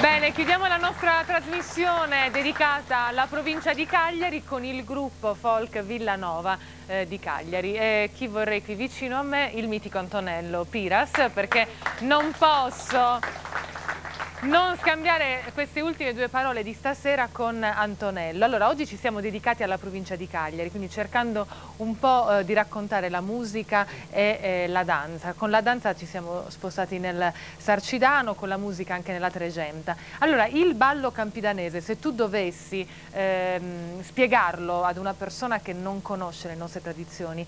Bene, chiudiamo la nostra trasmissione dedicata alla provincia di Cagliari con il gruppo folk Villanova di Cagliari. Chi vorrei qui vicino a me? Il mitico Antonello Piras, perché non posso non scambiare queste ultime due parole di stasera con Antonello. Allora, oggi ci siamo dedicati alla provincia di Cagliari, quindi cercando un po' di raccontare la musica e la danza. Con la danza ci siamo spostati nel Sarcidano, con la musica anche nella Tregenta. Allora, il ballo campidanese, se tu dovessi spiegarlo ad una persona che non conosce le nostre tradizioni,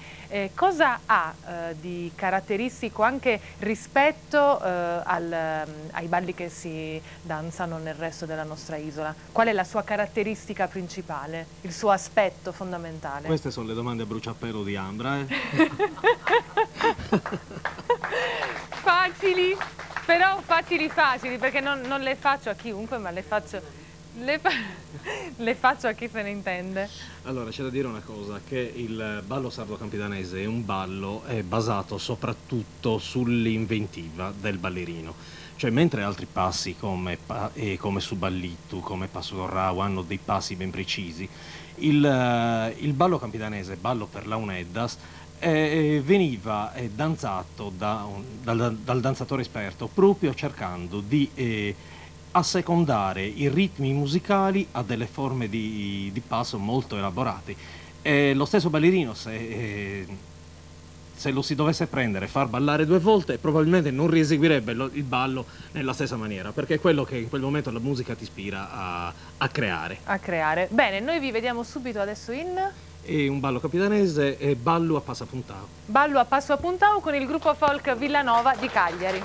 cosa ha di caratteristico anche rispetto ai balli che si danzano nel resto della nostra isola? Qual è la sua caratteristica principale, il suo aspetto fondamentale? Queste sono le domande a bruciapelo di Ambra. Facili, però facili, perché non le faccio a chiunque, ma le faccio a chi se ne intende. Allora, c'è da dire una cosa, che il ballo sardo campidanese è un ballo basato soprattutto sull'inventiva del ballerino. Cioè, mentre altri passi come su Ballittu, come Passo Corrao, hanno dei passi ben precisi, il ballo campidanese, ballo per launeddas, veniva danzato dal danzatore esperto proprio cercando di assecondare i ritmi musicali a delle forme di passo molto elaborati. Lo stesso ballerino, se lo si dovesse prendere e far ballare due volte, probabilmente non rieseguirebbe il ballo nella stessa maniera, perché è quello che in quel momento la musica ti ispira a creare. A creare. Bene, noi vi vediamo subito adesso in... E un ballo capitanese e ballo a passo appuntao. Ballo a passo appuntao con il gruppo folk Villanova di Cagliari.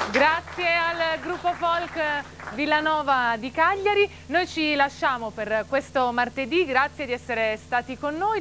Grazie al gruppo folk Villanova di Cagliari. Noi ci lasciamo per questo martedì, grazie di essere stati con noi.